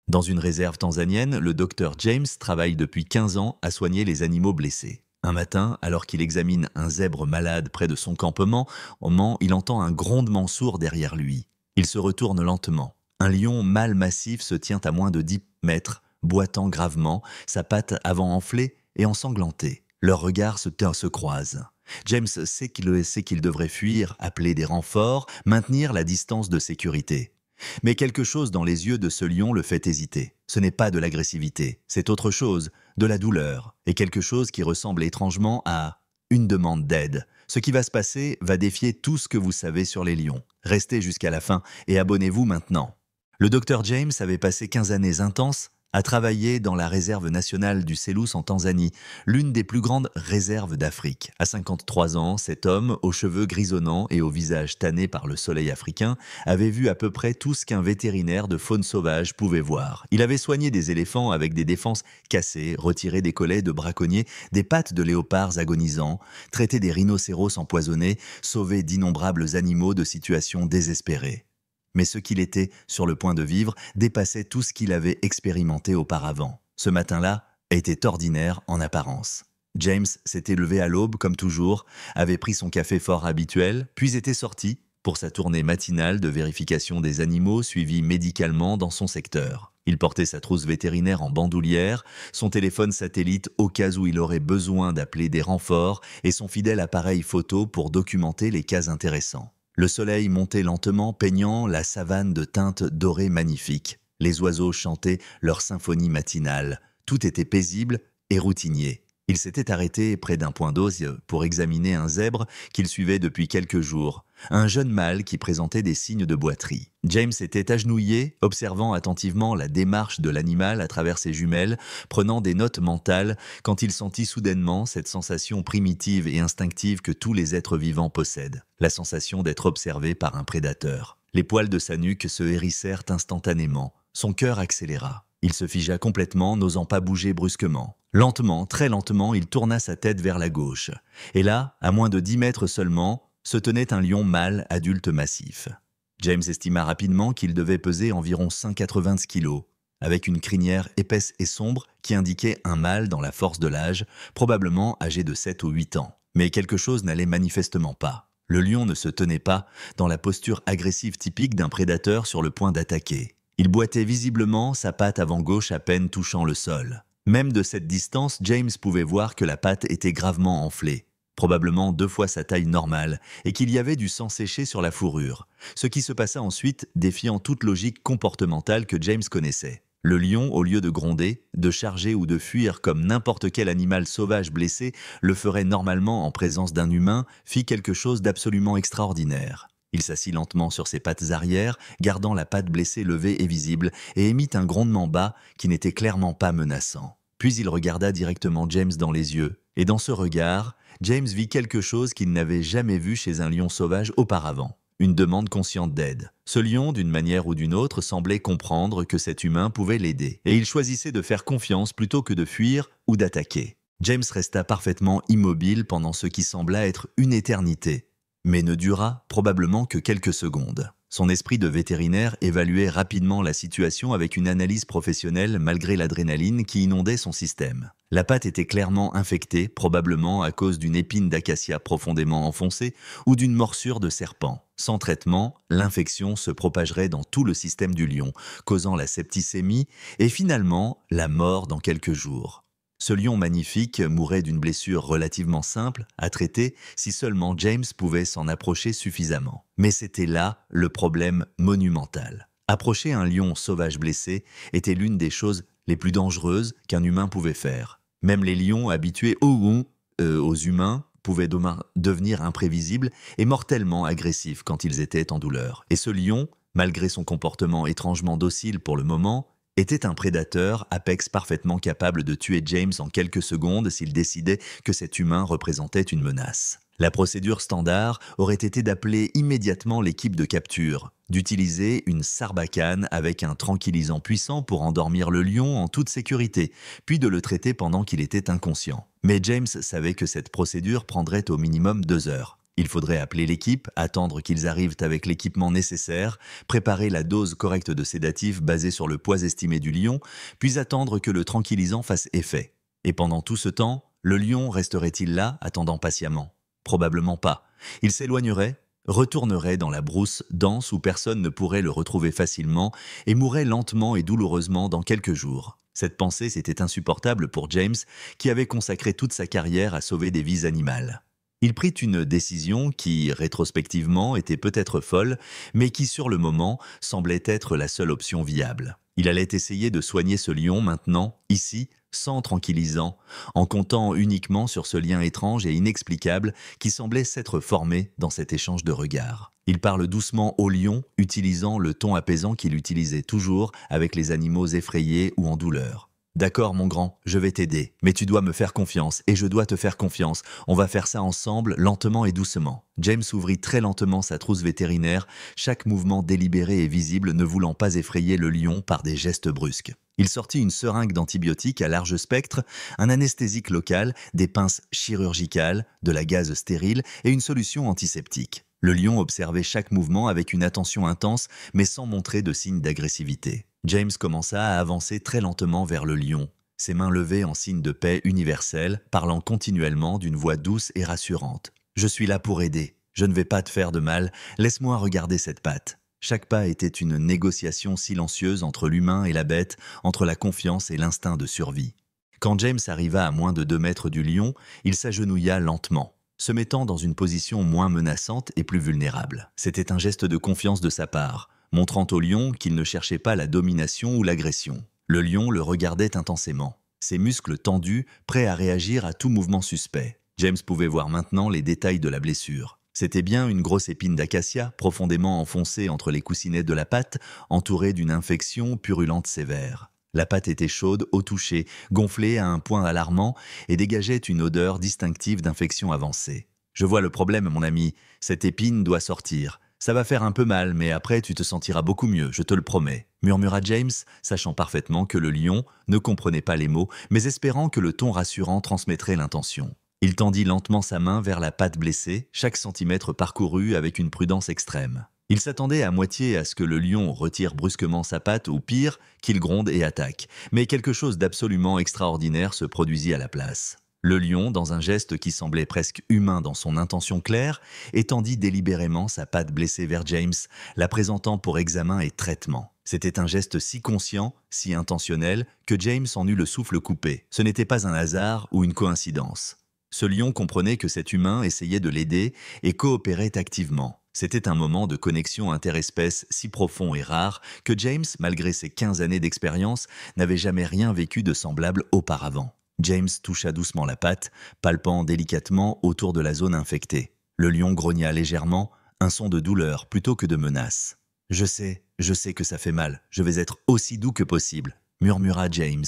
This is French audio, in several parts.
Dans une réserve tanzanienne, le docteur James travaille depuis 15 ans à soigner les animaux blessés. Un matin, alors qu'il examine un zèbre malade près de son campement, il entend un grondement sourd derrière lui. Il se retourne lentement. Un lion mâle massif se tient à moins de 10 mètres, boitant gravement, sa patte avant enflée et ensanglantée. Leurs regards se croisent. James sait qu'il devrait fuir, appeler des renforts, maintenir la distance de sécurité. Mais quelque chose dans les yeux de ce lion le fait hésiter. Ce n'est pas de l'agressivité, c'est autre chose, de la douleur, et quelque chose qui ressemble étrangement à une demande d'aide. Ce qui va se passer va défier tout ce que vous savez sur les lions. Restez jusqu'à la fin et abonnez-vous maintenant. Le docteur James avait passé 15 années intenses à travailler dans la réserve nationale du Selous en Tanzanie, l'une des plus grandes réserves d'Afrique. À 53 ans, cet homme, aux cheveux grisonnants et au visage tanné par le soleil africain, avait vu à peu près tout ce qu'un vétérinaire de faune sauvage pouvait voir. Il avait soigné des éléphants avec des défenses cassées, retiré des collets de braconniers, des pattes de léopards agonisants, traité des rhinocéros empoisonnés, sauvé d'innombrables animaux de situations désespérées. Mais ce qu'il était sur le point de vivre dépassait tout ce qu'il avait expérimenté auparavant. Ce matin-là était ordinaire en apparence. James s'était levé à l'aube comme toujours, avait pris son café fort habituel, puis était sorti pour sa tournée matinale de vérification des animaux suivis médicalement dans son secteur. Il portait sa trousse vétérinaire en bandoulière, son téléphone satellite au cas où il aurait besoin d'appeler des renforts et son fidèle appareil photo pour documenter les cas intéressants. Le soleil montait lentement, peignant la savane de teintes dorées magnifiques. Les oiseaux chantaient leur symphonie matinale. Tout était paisible et routinier. Il s'était arrêté près d'un point d'eau pour examiner un zèbre qu'il suivait depuis quelques jours. Un jeune mâle qui présentait des signes de boiterie. James était agenouillé, observant attentivement la démarche de l'animal à travers ses jumelles, prenant des notes mentales quand il sentit soudainement cette sensation primitive et instinctive que tous les êtres vivants possèdent. La sensation d'être observé par un prédateur. Les poils de sa nuque se hérissèrent instantanément. Son cœur accéléra. Il se figea complètement, n'osant pas bouger brusquement. Lentement, très lentement, il tourna sa tête vers la gauche. Et là, à moins de 10 mètres seulement, se tenait un lion mâle adulte massif. James estima rapidement qu'il devait peser environ 190 kilos, avec une crinière épaisse et sombre qui indiquait un mâle dans la force de l'âge, probablement âgé de 7 ou 8 ans. Mais quelque chose n'allait manifestement pas. Le lion ne se tenait pas dans la posture agressive typique d'un prédateur sur le point d'attaquer. Il boitait visiblement, sa patte avant gauche à peine touchant le sol. Même de cette distance, James pouvait voir que la patte était gravement enflée, probablement 2 fois sa taille normale, et qu'il y avait du sang séché sur la fourrure. Ce qui se passa ensuite, défiant toute logique comportementale que James connaissait. Le lion, au lieu de gronder, de charger ou de fuir comme n'importe quel animal sauvage blessé le ferait normalement en présence d'un humain, fit quelque chose d'absolument extraordinaire. Il s'assit lentement sur ses pattes arrière, gardant la patte blessée levée et visible, et émit un grondement bas qui n'était clairement pas menaçant. Puis il regarda directement James dans les yeux, et dans ce regard, James vit quelque chose qu'il n'avait jamais vu chez un lion sauvage auparavant. Une demande consciente d'aide. Ce lion, d'une manière ou d'une autre, semblait comprendre que cet humain pouvait l'aider, et il choisissait de faire confiance plutôt que de fuir ou d'attaquer. James resta parfaitement immobile pendant ce qui sembla être une éternité, mais ne dura probablement que quelques secondes. Son esprit de vétérinaire évaluait rapidement la situation avec une analyse professionnelle malgré l'adrénaline qui inondait son système. La patte était clairement infectée, probablement à cause d'une épine d'acacia profondément enfoncée ou d'une morsure de serpent. Sans traitement, l'infection se propagerait dans tout le système du lion, causant la septicémie et finalement la mort dans quelques jours. Ce lion magnifique mourait d'une blessure relativement simple à traiter si seulement James pouvait s'en approcher suffisamment. Mais c'était là le problème monumental. Approcher un lion sauvage blessé était l'une des choses les plus dangereuses qu'un humain pouvait faire. Même les lions habitués aux humains pouvaient devenir imprévisibles et mortellement agressifs quand ils étaient en douleur. Et ce lion, malgré son comportement étrangement docile pour le moment, était un prédateur apex parfaitement capable de tuer James en quelques secondes s'il décidait que cet humain représentait une menace. La procédure standard aurait été d'appeler immédiatement l'équipe de capture, d'utiliser une sarbacane avec un tranquillisant puissant pour endormir le lion en toute sécurité, puis de le traiter pendant qu'il était inconscient. Mais James savait que cette procédure prendrait au minimum 2 heures. Il faudrait appeler l'équipe, attendre qu'ils arrivent avec l'équipement nécessaire, préparer la dose correcte de sédatifs basée sur le poids estimé du lion, puis attendre que le tranquillisant fasse effet. Et pendant tout ce temps, le lion resterait-il là, attendant patiemment? Probablement pas. Il s'éloignerait, retournerait dans la brousse dense où personne ne pourrait le retrouver facilement et mourrait lentement et douloureusement dans quelques jours. Cette pensée, c'était insupportable pour James, qui avait consacré toute sa carrière à sauver des vies animales. Il prit une décision qui, rétrospectivement, était peut-être folle, mais qui, sur le moment, semblait être la seule option viable. Il allait essayer de soigner ce lion maintenant, ici, sans tranquillisant, en comptant uniquement sur ce lien étrange et inexplicable qui semblait s'être formé dans cet échange de regards. Il parle doucement au lion, utilisant le ton apaisant qu'il utilisait toujours avec les animaux effrayés ou en douleur. D'accord, mon grand, je vais t'aider, mais tu dois me faire confiance et je dois te faire confiance. On va faire ça ensemble, lentement et doucement. James ouvrit très lentement sa trousse vétérinaire, chaque mouvement délibéré et visible ne voulant pas effrayer le lion par des gestes brusques. Il sortit une seringue d'antibiotiques à large spectre, un anesthésique local, des pinces chirurgicales, de la gaze stérile et une solution antiseptique. Le lion observait chaque mouvement avec une attention intense, mais sans montrer de signe d'agressivité. James commença à avancer très lentement vers le lion, ses mains levées en signe de paix universelle, parlant continuellement d'une voix douce et rassurante. « Je suis là pour aider. Je ne vais pas te faire de mal. Laisse-moi regarder cette patte. » Chaque pas était une négociation silencieuse entre l'humain et la bête, entre la confiance et l'instinct de survie. Quand James arriva à moins de 2 mètres du lion, il s'agenouilla lentement, se mettant dans une position moins menaçante et plus vulnérable. C'était un geste de confiance de sa part, montrant au lion qu'il ne cherchait pas la domination ou l'agression. Le lion le regardait intensément, ses muscles tendus, prêts à réagir à tout mouvement suspect. James pouvait voir maintenant les détails de la blessure. C'était bien une grosse épine d'acacia, profondément enfoncée entre les coussinets de la patte, entourée d'une infection purulente sévère. La patte était chaude au toucher, gonflée à un point alarmant et dégageait une odeur distinctive d'infection avancée. « Je vois le problème, mon ami. Cette épine doit sortir. Ça va faire un peu mal, mais après tu te sentiras beaucoup mieux, je te le promets. » murmura James, sachant parfaitement que le lion ne comprenait pas les mots, mais espérant que le ton rassurant transmettrait l'intention. Il tendit lentement sa main vers la patte blessée, chaque centimètre parcouru avec une prudence extrême. Il s'attendait à moitié à ce que le lion retire brusquement sa patte ou pire, qu'il gronde et attaque. Mais quelque chose d'absolument extraordinaire se produisit à la place. Le lion, dans un geste qui semblait presque humain dans son intention claire, étendit délibérément sa patte blessée vers James, la présentant pour examen et traitement. C'était un geste si conscient, si intentionnel, que James en eut le souffle coupé. Ce n'était pas un hasard ou une coïncidence. Ce lion comprenait que cet humain essayait de l'aider et coopérait activement. C'était un moment de connexion interespèce si profond et rare que James, malgré ses 15 années d'expérience, n'avait jamais rien vécu de semblable auparavant. James toucha doucement la patte, palpant délicatement autour de la zone infectée. Le lion grogna légèrement, un son de douleur plutôt que de menace. « Je sais que ça fait mal, je vais être aussi doux que possible », murmura James.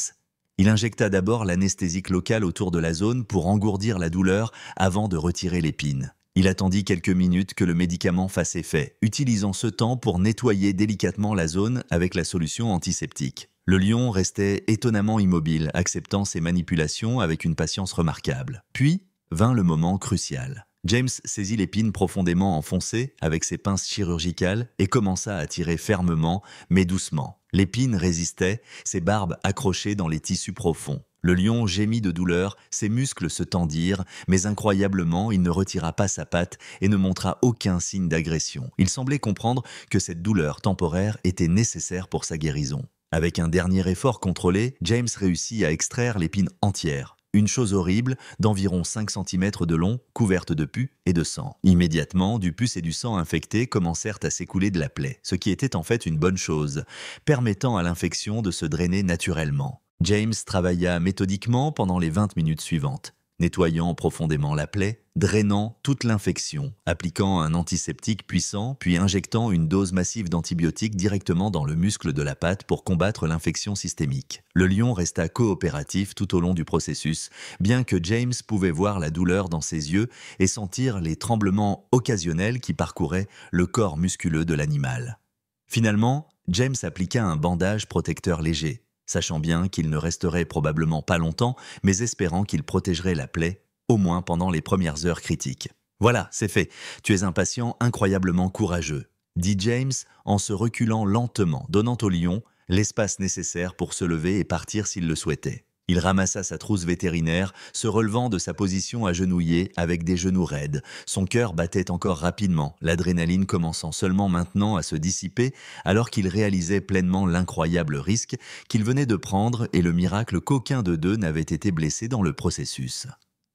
Il injecta d'abord l'anesthésique locale autour de la zone pour engourdir la douleur avant de retirer l'épine. Il attendit quelques minutes que le médicament fasse effet, utilisant ce temps pour nettoyer délicatement la zone avec la solution antiseptique. Le lion restait étonnamment immobile, acceptant ces manipulations avec une patience remarquable. Puis vint le moment crucial. James saisit l'épine profondément enfoncée avec ses pinces chirurgicales et commença à tirer fermement, mais doucement. L'épine résistait, ses barbes accrochées dans les tissus profonds. Le lion gémit de douleur, ses muscles se tendirent, mais incroyablement, il ne retira pas sa patte et ne montra aucun signe d'agression. Il semblait comprendre que cette douleur temporaire était nécessaire pour sa guérison. Avec un dernier effort contrôlé, James réussit à extraire l'épine entière. Une chose horrible, d'environ 5 cm de long, couverte de pus et de sang. Immédiatement, du pus et du sang infectés commencèrent à s'écouler de la plaie, ce qui était en fait une bonne chose, permettant à l'infection de se drainer naturellement. James travailla méthodiquement pendant les 20 minutes suivantes, nettoyant profondément la plaie, drainant toute l'infection, appliquant un antiseptique puissant, puis injectant une dose massive d'antibiotiques directement dans le muscle de la patte pour combattre l'infection systémique. Le lion resta coopératif tout au long du processus, bien que James pouvait voir la douleur dans ses yeux et sentir les tremblements occasionnels qui parcouraient le corps musculeux de l'animal. Finalement, James appliqua un bandage protecteur léger, sachant bien qu'il ne resterait probablement pas longtemps, mais espérant qu'il protégerait la plaie, au moins pendant les premières heures critiques. Voilà, c'est fait. Tu es un patient incroyablement courageux, dit James en se reculant lentement, donnant au lion l'espace nécessaire pour se lever et partir s'il le souhaitait. Il ramassa sa trousse vétérinaire, se relevant de sa position agenouillée avec des genoux raides. Son cœur battait encore rapidement, l'adrénaline commençant seulement maintenant à se dissiper alors qu'il réalisait pleinement l'incroyable risque qu'il venait de prendre et le miracle qu'aucun de deux n'avait été blessé dans le processus.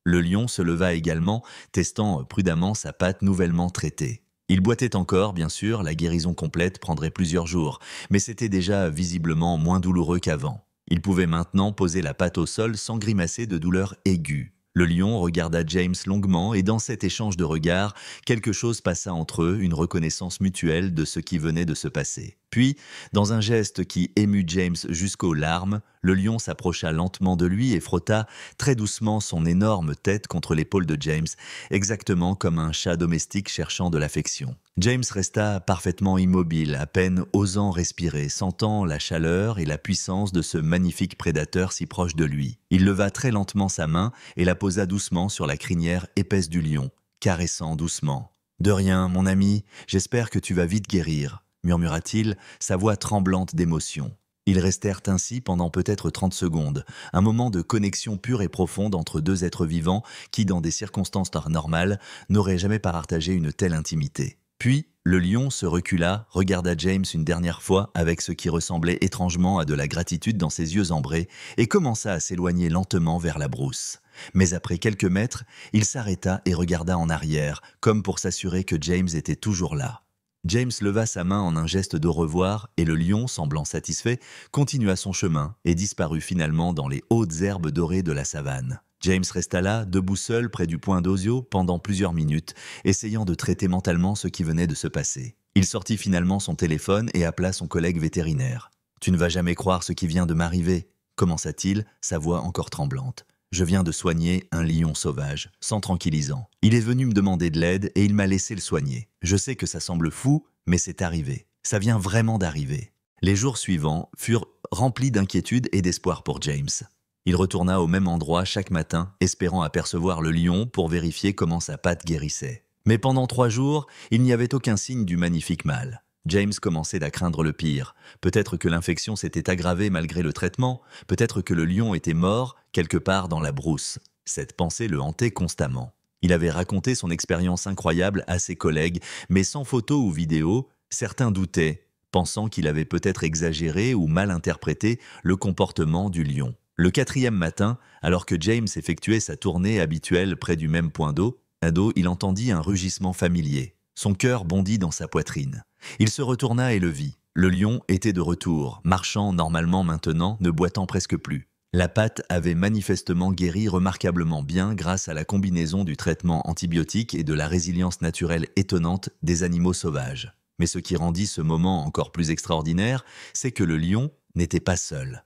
Le lion se leva également, testant prudemment sa patte nouvellement traitée. Il boitait encore, bien sûr, la guérison complète prendrait plusieurs jours, mais c'était déjà visiblement moins douloureux qu'avant. Il pouvait maintenant poser la patte au sol sans grimacer de douleur aiguë. Le lion regarda James longuement et dans cet échange de regards, quelque chose passa entre eux, une reconnaissance mutuelle de ce qui venait de se passer. Puis, dans un geste qui émut James jusqu'aux larmes, le lion s'approcha lentement de lui et frotta très doucement son énorme tête contre l'épaule de James, exactement comme un chat domestique cherchant de l'affection. James resta parfaitement immobile, à peine osant respirer, sentant la chaleur et la puissance de ce magnifique prédateur si proche de lui. Il leva très lentement sa main et la posa doucement sur la crinière épaisse du lion, caressant doucement. « De rien, mon ami, j'espère que tu vas vite guérir », murmura-t-il, sa voix tremblante d'émotion. Ils restèrent ainsi pendant peut-être 30 secondes, un moment de connexion pure et profonde entre deux êtres vivants qui, dans des circonstances normales, n'auraient jamais partagé une telle intimité. Puis, le lion se recula, regarda James une dernière fois avec ce qui ressemblait étrangement à de la gratitude dans ses yeux ambrés et commença à s'éloigner lentement vers la brousse. Mais après quelques mètres, il s'arrêta et regarda en arrière, comme pour s'assurer que James était toujours là. James leva sa main en un geste d'au revoir et le lion, semblant satisfait, continua son chemin et disparut finalement dans les hautes herbes dorées de la savane. James resta là, debout seul près du point d'Osio pendant plusieurs minutes, essayant de traiter mentalement ce qui venait de se passer. Il sortit finalement son téléphone et appela son collègue vétérinaire. « Tu ne vas jamais croire ce qui vient de m'arriver », commença-t-il, sa voix encore tremblante. « Je viens de soigner un lion sauvage, sans tranquillisant. Il est venu me demander de l'aide et il m'a laissé le soigner. Je sais que ça semble fou, mais c'est arrivé. Ça vient vraiment d'arriver. » Les jours suivants furent remplis d'inquiétude et d'espoir pour James. Il retourna au même endroit chaque matin, espérant apercevoir le lion pour vérifier comment sa patte guérissait. Mais pendant 3 jours, il n'y avait aucun signe du magnifique mâle. James commençait à craindre le pire. Peut-être que l'infection s'était aggravée malgré le traitement, peut-être que le lion était mort quelque part dans la brousse. Cette pensée le hantait constamment. Il avait raconté son expérience incroyable à ses collègues, mais sans photos ou vidéos, certains doutaient, pensant qu'il avait peut-être exagéré ou mal interprété le comportement du lion. Le 4e matin, alors que James effectuait sa tournée habituelle près du même point d'eau, il entendit un rugissement familier. Son cœur bondit dans sa poitrine. Il se retourna et le vit. Le lion était de retour, marchant normalement maintenant, ne boitant presque plus. La patte avait manifestement guéri remarquablement bien grâce à la combinaison du traitement antibiotique et de la résilience naturelle étonnante des animaux sauvages. Mais ce qui rendit ce moment encore plus extraordinaire, c'est que le lion n'était pas seul.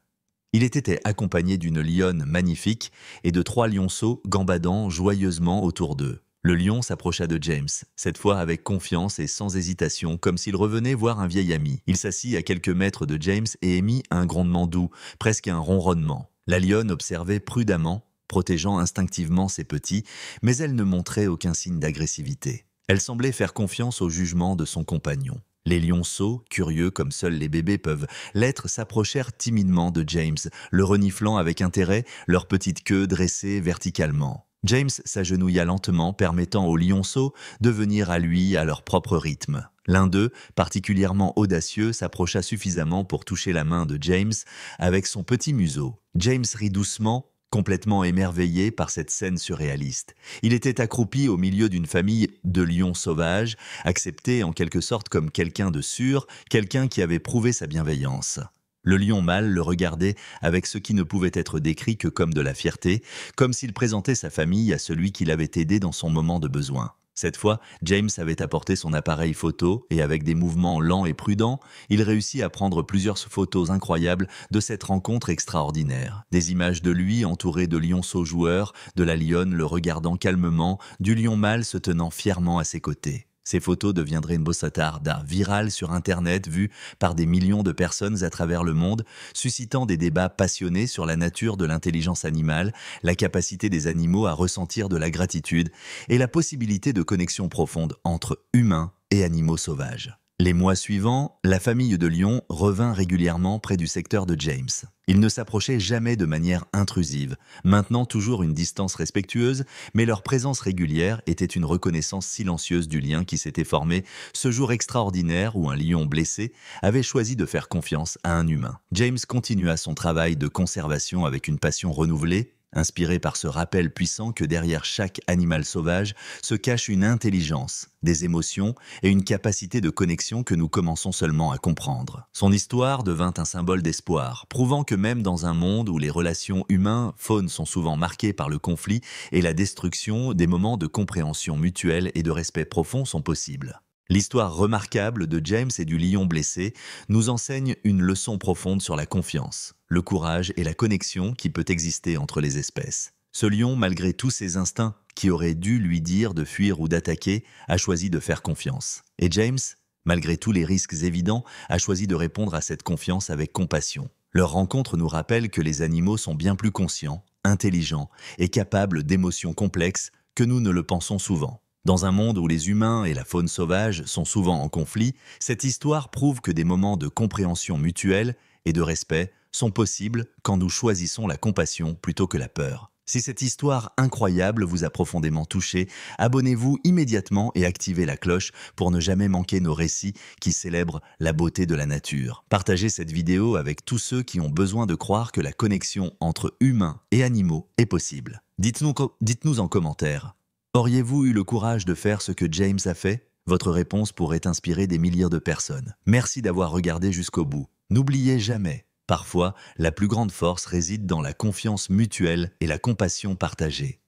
Il était accompagné d'une lionne magnifique et de 3 lionceaux gambadant joyeusement autour d'eux. Le lion s'approcha de James, cette fois avec confiance et sans hésitation, comme s'il revenait voir un vieil ami. Il s'assit à quelques mètres de James et émit un grondement doux, presque un ronronnement. La lionne observait prudemment, protégeant instinctivement ses petits, mais elle ne montrait aucun signe d'agressivité. Elle semblait faire confiance au jugement de son compagnon. Les lionceaux, curieux comme seuls les bébés peuvent l'être, s'approchèrent timidement de James, le reniflant avec intérêt, leur petite queue dressée verticalement. James s'agenouilla lentement, permettant aux lionceaux de venir à lui à leur propre rythme. L'un d'eux, particulièrement audacieux, s'approcha suffisamment pour toucher la main de James avec son petit museau. James rit doucement, complètement émerveillé par cette scène surréaliste. Il était accroupi au milieu d'une famille de lions sauvages, accepté en quelque sorte comme quelqu'un de sûr, quelqu'un qui avait prouvé sa bienveillance. Le lion mâle le regardait avec ce qui ne pouvait être décrit que comme de la fierté, comme s'il présentait sa famille à celui qui l'avait aidé dans son moment de besoin. Cette fois, James avait apporté son appareil photo et avec des mouvements lents et prudents, il réussit à prendre plusieurs photos incroyables de cette rencontre extraordinaire. Des images de lui entouré de lionceaux joueurs, de la lionne le regardant calmement, du lion mâle se tenant fièrement à ses côtés. Ces photos deviendraient une bossarda virale sur Internet, vue par des millions de personnes à travers le monde, suscitant des débats passionnés sur la nature de l'intelligence animale, la capacité des animaux à ressentir de la gratitude et la possibilité de connexion profonde entre humains et animaux sauvages. Les mois suivants, la famille de lions revint régulièrement près du secteur de James. Ils ne s'approchaient jamais de manière intrusive, maintenant toujours une distance respectueuse, mais leur présence régulière était une reconnaissance silencieuse du lien qui s'était formé ce jour extraordinaire où un lion blessé avait choisi de faire confiance à un humain. James continua son travail de conservation avec une passion renouvelée, inspiré par ce rappel puissant que derrière chaque animal sauvage se cache une intelligence, des émotions et une capacité de connexion que nous commençons seulement à comprendre. Son histoire devint un symbole d'espoir, prouvant que même dans un monde où les relations humains-faunes sont souvent marquées par le conflit et la destruction, des moments de compréhension mutuelle et de respect profond sont possibles. L'histoire remarquable de James et du lion blessé nous enseigne une leçon profonde sur la confiance, le courage et la connexion qui peut exister entre les espèces. Ce lion, malgré tous ses instincts qui auraient dû lui dire de fuir ou d'attaquer, a choisi de faire confiance. Et James, malgré tous les risques évidents, a choisi de répondre à cette confiance avec compassion. Leur rencontre nous rappelle que les animaux sont bien plus conscients, intelligents et capables d'émotions complexes que nous ne le pensons souvent. Dans un monde où les humains et la faune sauvage sont souvent en conflit, cette histoire prouve que des moments de compréhension mutuelle et de respect sont possibles quand nous choisissons la compassion plutôt que la peur. Si cette histoire incroyable vous a profondément touché, abonnez-vous immédiatement et activez la cloche pour ne jamais manquer nos récits qui célèbrent la beauté de la nature. Partagez cette vidéo avec tous ceux qui ont besoin de croire que la connexion entre humains et animaux est possible. Dites-nous en commentaire. Auriez-vous eu le courage de faire ce que James a fait? Votre réponse pourrait inspirer des milliers de personnes. Merci d'avoir regardé jusqu'au bout. N'oubliez jamais, parfois, la plus grande force réside dans la confiance mutuelle et la compassion partagée.